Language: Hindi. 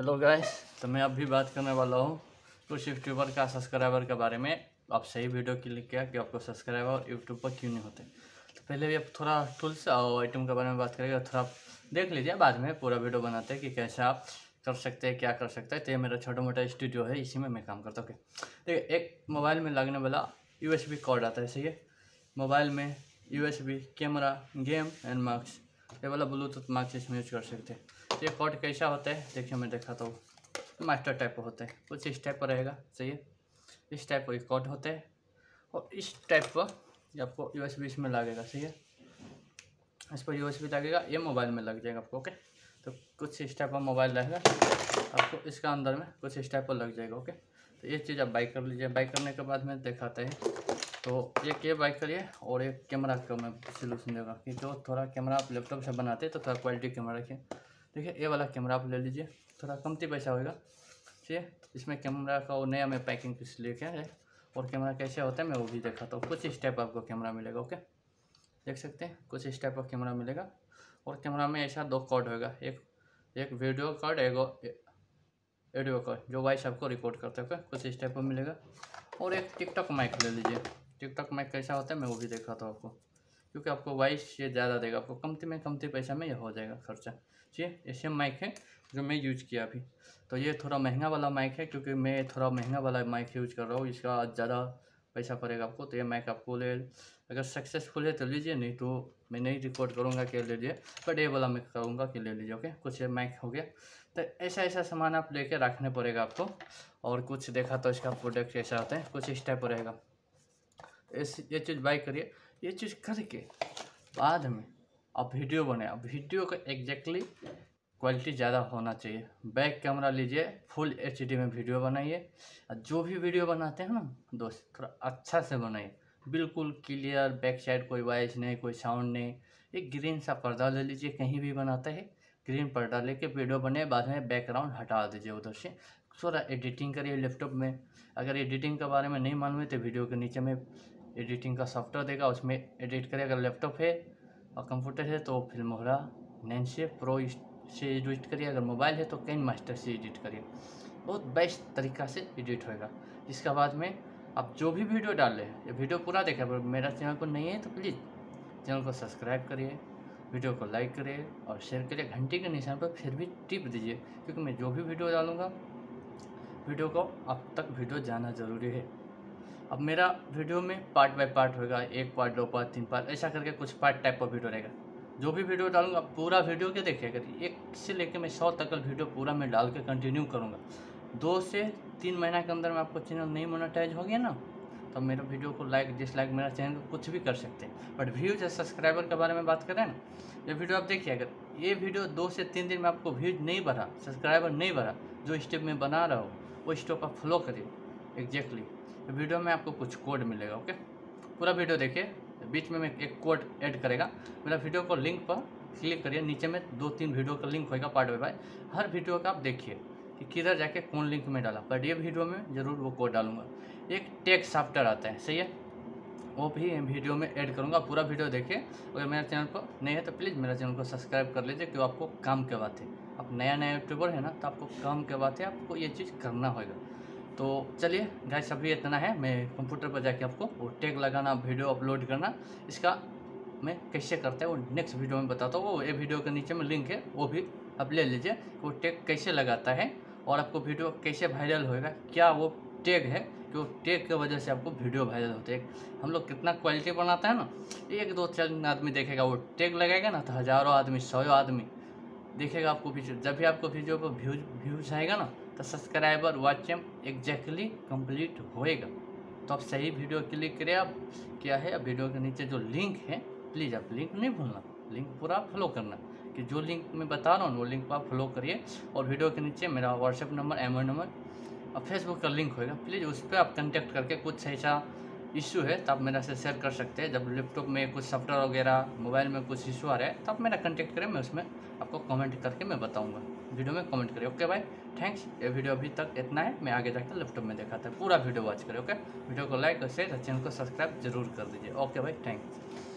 हेलो गाइस, तो मैं अभी बात करने वाला हूँ कुछ यूट्यूबर का सब्सक्राइबर के बारे में। आप सही वीडियो क्लिक किया कि आपको सब्सक्राइबर यूट्यूब पर क्यों नहीं होते। तो पहले भी आप थोड़ा टूल्स और आइटम के बारे में बात करेंगे, थोड़ा देख लीजिए, बाद में पूरा वीडियो बनाते हैं कि कैसे आप कर सकते हैं, क्या कर सकते हैं। तो ये मेरा छोटा मोटा स्टूडियो है, इसी में मैं काम करता हूँ। देखिए, एक मोबाइल में लगने वाला USB कॉर्ड आता है, सही है। मोबाइल में USB, camera, game and marks, ये वाला ब्लूटूथ मार्क्स इसमें यूज कर सकते हैं। ये कॉर्ड कैसा होता है देखिए, मैं दिखाता हूँ। मास्टर टाइप का होता है, कुछ इस टाइप का रहेगा, सही है। इस टाइप का कॉर्ड होता है और इस टाइप का आपको USB इसमें लगेगा, सही है। इस पर USB लगेगा, ये मोबाइल में लग जाएगा आपको। ओके, तो कुछ इस टाइप का मोबाइल रहेगा आपको, इसका अंदर में कुछ इस टाइप का लग जाएगा। ओके, तो ये चीज़ आप बाई कर लीजिए। बाई करने के बाद में दिखाते हैं। तो एक ये बाई करिए और एक कैमरा का मैं सोल्यूशन देगा कि जो थोड़ा कैमरा आप लैपटॉप से बनाते हैं तो थोड़ा क्वालिटी कैमरा रखिए। देखिए, ये वाला कैमरा आप ले लीजिए, थोड़ा कमती पैसा होगा, ठीक है। इसमें कैमरा का वो नया मैं पैकिंग किस लेके है, और कैमरा कैसे होता है मैं वो भी दिखाता हूँ। कुछ इस टाइप आपको कैमरा मिलेगा। ओके, देख सकते हैं, कुछ इस टाइप का कैमरा मिलेगा। और कैमरा में ऐसा दो कॉर्ड होगा, एक वीडियो कार्ड, एक ऑडियो कार्ड, जो वॉइस आपको रिकॉर्ड करते हैं। कुछ इस टाइप का मिलेगा। और एक टिकटॉक माइक ले लीजिए। टिकटॉक माइक कैसा होता है मैं वो भी दिखाता हूँ आपको, क्योंकि आपको वॉइस ये ज़्यादा देगा, आपको कमती पैसा में ये हो जाएगा खर्चा। ठीक है, ऐसे माइक है जो मैं यूज किया अभी। तो ये थोड़ा महंगा वाला माइक है, क्योंकि मैं थोड़ा महंगा वाला माइक यूज कर रहा हूँ, इसका ज़्यादा पैसा पड़ेगा आपको। तो ये माइक आपको ले, अगर सक्सेसफुल है तो लीजिए, नहीं तो मैं नहीं रिकॉर्ड करूँगा कि ले लीजिए, बट ये वाला मैं कहूँगा कि ले लीजिए। ओके, कुछ ये माइक हो गया। तो ऐसा सामान आप लेके रखने पड़ेगा आपको। और कुछ देखा तो इसका प्रोडक्ट कैसा होता है, कुछ इस टाइप रहेगा। ये चीज़ बाई करिए। ये चीज़ करके बाद में आप वीडियो बनाए, अब वीडियो का एग्जैक्टली क्वालिटी ज़्यादा होना चाहिए। बैक कैमरा लीजिए, फुल HD में वीडियो बनाइए। जो भी वीडियो बनाते हैं ना दोस्त, थोड़ा अच्छा से बनाइए, बिल्कुल क्लियर, बैक साइड कोई वॉइस नहीं, कोई साउंड नहीं। एक ग्रीन सा पर्दा ले लीजिए, कहीं भी बनाते हैं ग्रीन पर्दा लेके वीडियो बने, बाद में बैकग्राउंड हटा दीजिए उधर से। थोड़ा एडिटिंग करिए लैपटॉप में। अगर एडिटिंग के बारे में नहीं मालूम है तो वीडियो के नीचे में एडिटिंग का सॉफ्टवेयर देगा, उसमें एडिट करिए। अगर लैपटॉप है और कंप्यूटर है तो फिल्मोरा 9 से प्रो से एडिट करिए। अगर मोबाइल है तो कैन मास्टर से एडिट करिए, बहुत बेस्ट तरीका से एडिट होएगा। इसके बाद में आप जो भी वीडियो डाल रहे हैं, ये वीडियो पूरा देखें। अगर मेरा चैनल को नहीं है तो प्लीज़ चैनल को सब्सक्राइब करिए, वीडियो को लाइक करिए और शेयर करिए। घंटे के निशान पर फिर भी टिप दीजिए, क्योंकि मैं जो भी वीडियो डालूँगा वीडियो को अब तक वीडियो जाना ज़रूरी है। अब मेरा वीडियो में पार्ट बाय पार्ट होगा, 1 पार्ट, 2 पार्ट, 3 पार्ट, ऐसा करके कुछ पार्ट टाइप का वीडियो रहेगा। जो भी वीडियो डालूंगा पूरा वीडियो के देखिएगा, 1 से लेकर मैं 100 तक का वीडियो पूरा मैं डाल के कंटिन्यू करूँगा। 2 से 3 महीना के अंदर में आपको चैनल नहीं मोनेटाइज हो गया ना, तो मेरा वीडियो को लाइक डिसलाइक, मेरा चैनल को कुछ भी कर सकते हैं। बट व्यूज या सब्सक्राइबर के बारे में बात करें ना, ये वीडियो आप देखिए, अगर ये वीडियो 2 से 3 दिन में आपको व्यूज नहीं बढ़ा, सब्सक्राइबर नहीं बढ़ा, जो स्टेप में बना रहा हो वो स्टेप आप फॉलो करिए एग्जैक्टली। तो वीडियो में आपको कुछ कोड मिलेगा। ओके, पूरा वीडियो देखिए, बीच में मैं एक कोड ऐड करेगा। मेरा वीडियो को लिंक पर क्लिक करिए, नीचे में 2-3 वीडियो का लिंक होगा पार्ट बाय। हर वीडियो का आप देखिए कि किधर जाके कौन लिंक में डाला, बट ये वीडियो में ज़रूर वो कोड डालूंगा। एक टेक्स्ट सॉफ्टवेयर आता है, सही है, वो भी वीडियो में ऐड करूँगा। पूरा वीडियो देखिए। अगर मेरे चैनल पर नहीं है तो प्लीज़ मेरा चैनल को सब्सक्राइब कर लीजिए, क्योंकि आपको काम के बात है। आप नया यूट्यूबर है ना, तो आपको काम के बात है, आपको ये चीज़ करना होगा। तो चलिए गाइस, अभी इतना है। मैं कंप्यूटर पर जाके आपको वो टैग लगाना, वीडियो अपलोड करना, इसका मैं कैसे करता है वो नेक्स्ट वीडियो में बताता हूँ। वो ये वीडियो के नीचे में लिंक है, वो भी आप ले लीजिए। वो टैग कैसे लगाता है और आपको वीडियो कैसे वायरल होएगा, क्या वो टैग है कि वो टैग की वजह से आपको वीडियो वायरल होते हैं। हम लोग कितना क्वालिटी बनाता है ना, 1-2-4 आदमी देखेगा, वो टैग लगाएगा ना तो हज़ारों आदमी, 100 आदमी देखेगा आपको वीडियो। जब भी आपको वीडियो पर व्यूज आएगा ना, तो subscriber watch time exactly complete होएगा। तो आप सही वीडियो क्लिक करें। आप क्या है, अब वीडियो के नीचे जो लिंक है, प्लीज़ आप लिंक नहीं भूलना, लिंक पूरा फॉलो करना, कि जो लिंक मैं बता रहा हूँ वो लिंक को आप फॉलो करिए। और वीडियो के नीचे मेरा व्हाट्सएप नंबर, अमेज़न नंबर और फेसबुक का लिंक होएगा, प्लीज़ उस पर आप कंटेक्ट करके कुछ ऐसा इशू है तो आप मेरा से शेयर कर सकते हैं। जब लैपटॉप में कुछ सॉफ्टवेयर वगैरह, मोबाइल में कुछ इशू आ रहा है, तो आप मेरा कंटेक्ट करें, मैं उसमें आपको कमेंट करके मैं बताऊंगा। वीडियो में कमेंट करें। ओके भाई, थैंक्स। ये वीडियो अभी तक इतना है, मैं आगे जाकर लैपटॉप में दिखाता है। पूरा वीडियो वॉच करें। ओके, वीडियो को लाइक और शेयर और चैनल को सब्सक्राइब जरूर कर दीजिए। ओके भाई, थैंक्स।